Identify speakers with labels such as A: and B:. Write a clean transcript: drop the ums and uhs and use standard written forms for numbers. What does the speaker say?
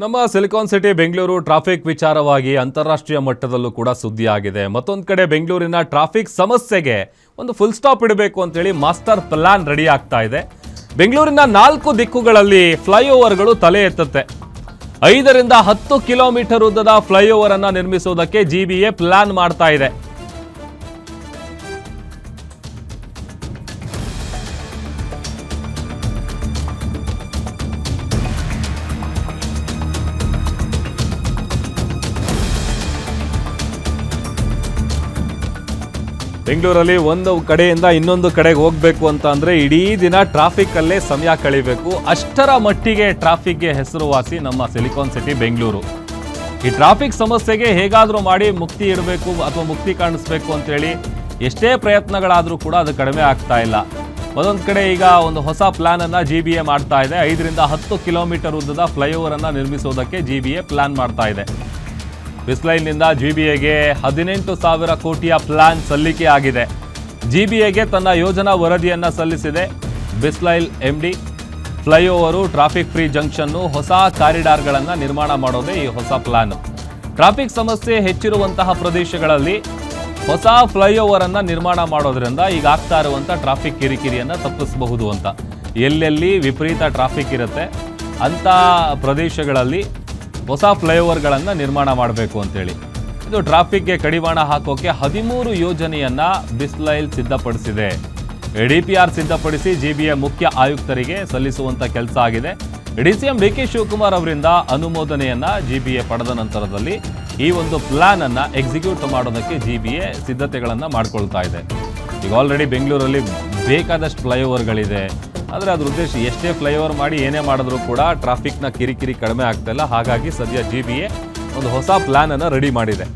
A: ನಮ್ಮ silicon city Bengaluru traffic ವಿಚಾರವಾಗಿ ಅಂತಾರಾಷ್ಟ್ರೀಯ ಮಟ್ಟದಲ್ಲೂ ಕೂಡ ಸುದ್ದಿಯಾಗಿದೆ. ಮತ್ತೊಂದು ಕಡೆ ಬೆಂಗಳೂರಿನ ಟ್ರಾಫಿಕ್ ಸಮಸ್ಯೆಗೆ ಒಂದು ಫುಲ್ ಸ್ಟಾಪ್ ಇಡಬೇಕು ಅಂತೇಳಿ ಮಾಸ್ಟರ್ ಪ್ಲಾನ್ ರೆಡಿ ಆಗ್ತಾ ಇದೆ. ಬೆಂಗಳೂರಿನ 4 ದಿಕ್ಕುಗಳಲ್ಲಿ ಫ್ಲೈಓವರ್ಗಳು ತಲೆ ಎತ್ತುತ್ತೆ. 5 ರಿಂದ 10 ಕಿಲೋಮೀಟರ್ ಉದ್ದದ ಫ್ಲೈಓವರ್ ಅನ್ನು ನಿರ್ಮಿಸುವುದಕ್ಕೆ ಜಿಬಿಎ ಪ್ಲಾನ್ ಮಾಡ್ತಾ ಇದೆ. ಬೆಂಗಳೂರಲ್ಲಿ ಒಂದು ಕಡೆಯಿಂದ ಇನ್ನೊಂದು ಕಡೆಗೆ ಹೋಗಬೇಕು ಅಂತ ಅಂದರೆ ಇಡೀ ದಿನ ಟ್ರಾಫಿಕ್ಕಲ್ಲೇ ಸಮಯ ಕಳಿಬೇಕು. ಅಷ್ಟರ ಮಟ್ಟಿಗೆ ಟ್ರಾಫಿಕ್ಗೆ ಹೆಸರುವಾಸಿ ನಮ್ಮ ಸಿಲಿಕಾನ್ ಸಿಟಿ ಬೆಂಗಳೂರು. ಈ ಟ್ರಾಫಿಕ್ ಸಮಸ್ಯೆಗೆ ಹೇಗಾದರೂ ಮಾಡಿ ಮುಕ್ತಿ ಇಡಬೇಕು ಅಥವಾ ಮುಕ್ತಿ ಕಾಣಿಸ್ಬೇಕು ಅಂತೇಳಿ ಎಷ್ಟೇ ಪ್ರಯತ್ನಗಳಾದರೂ ಕೂಡ ಅದು ಕಡಿಮೆ ಆಗ್ತಾ ಇಲ್ಲ. ಒಂದೊಂದು ಕಡೆ ಈಗ ಒಂದು ಹೊಸ ಪ್ಲಾನನ್ನು ಜಿಬಿಎ ಮಾಡ್ತಾ ಇದೆ. 5 ರಿಂದ 10 ಕಿಲೋಮೀಟರ್ ಉದ್ದದ ಫ್ಲೈಓವರನ್ನು ನಿರ್ಮಿಸೋದಕ್ಕೆ ಜಿಬಿಎ ಪ್ಲಾನ್ ಮಾಡ್ತಾ ಇದೆ. ಬಿಸ್ಲೈನ್ನಿಂದ ಜಿಬಿಎಗೆ 18,000 ಕೋಟಿಯ ಪ್ಲಾನ್ ಸಲ್ಲಿಕೆ ಆಗಿದೆ. ಜಿಬಿಎಗೆ ತನ್ನ ಯೋಜನಾ ವರದಿಯನ್ನು ಸಲ್ಲಿಸಿದೆ. ಬಿಸ್ಲೈಲ್ ಎಂಡಿ ಫ್ಲೈಓವರು, ಟ್ರಾಫಿಕ್ ಫ್ರೀ ಜಂಕ್ಷನ್ನು, ಹೊಸ ಕಾರಿಡಾರ್ಗಳನ್ನು ನಿರ್ಮಾಣ ಮಾಡೋದೇ ಈ ಹೊಸ ಪ್ಲಾನ್. ಟ್ರಾಫಿಕ್ ಸಮಸ್ಯೆ ಹೆಚ್ಚಿರುವಂತಹ ಪ್ರದೇಶಗಳಲ್ಲಿ ಹೊಸ ಫ್ಲೈಓವರ್ ಅನ್ನು ನಿರ್ಮಾಣ ಮಾಡೋದ್ರಿಂದ ಈಗ ಆಗ್ತಾ ಇರುವಂಥ ಟ್ರಾಫಿಕ್ ಕಿರಿಕಿರಿಯನ್ನು ತಪ್ಪಿಸಬಹುದು ಅಂತ. ಎಲ್ಲೆಲ್ಲಿ ವಿಪರೀತ ಟ್ರಾಫಿಕ್ ಇರುತ್ತೆ ಅಂಥ ಪ್ರದೇಶಗಳಲ್ಲಿ ಹೊಸ ಫ್ಲೈಓವರ್ಗಳನ್ನು ನಿರ್ಮಾಣ ಮಾಡಬೇಕು ಅಂತೇಳಿ ಇದು ಟ್ರಾಫಿಕ್ಗೆ ಕಡಿವಾಣ ಹಾಕೋಕೆ 13 ಯೋಜನೆಯನ್ನು ಬಿಸ್ಲೈಲ್ ಸಿದ್ಧಪಡಿಸಿದೆ. ಡಿಪಿಆರ್ ಸಿದ್ಧಪಡಿಸಿ ಜಿಬಿಎ ಮುಖ್ಯ ಆಯುಕ್ತರಿಗೆ ಸಲ್ಲಿಸುವಂಥ ಕೆಲಸ ಆಗಿದೆ. ಡಿಸಿಎಂ ಡಿಕೆ ಶಿವಕುಮಾರ್ ಅವರಿಂದ ಅನುಮೋದನೆಯನ್ನು ಜಿಬಿಎ ಪಡೆದ ನಂತರದಲ್ಲಿ ಈ ಒಂದು ಪ್ಲಾನ್ ಅನ್ನು ಎಕ್ಸಿಕ್ಯೂಟ್ ಮಾಡೋದಕ್ಕೆ ಜಿಬಿಎ ಸಿದ್ಧತೆಗಳನ್ನು ಮಾಡ್ಕೊಳ್ತಾ ಇದೆ. ಈಗ ಆಲ್ರೆಡಿ ಬೆಂಗಳೂರಲ್ಲಿ ಬೇಕಾದಷ್ಟು ಫ್ಲೈಓವರ್ಗಳಿದೆ. ಆದರೆ ಅದ್ರ ಉದ್ದೇಶ ಎಷ್ಟೇ ಫ್ಲೈಓವರ್ ಮಾಡಿ ಏನೇ ಮಾಡಿದ್ರೂ ಕೂಡ ಟ್ರಾಫಿಕ್ನ ಕಿರಿಕಿರಿ ಕಡಿಮೆ ಆಗ್ತಾ ಇಲ್ಲ. ಹಾಗಾಗಿ ಸದ್ಯ ಜಿಬಿಎ ಒಂದು ಹೊಸ ಪ್ಲಾನ್ ಅನ್ನು ರೆಡಿ ಮಾಡಿದೆ.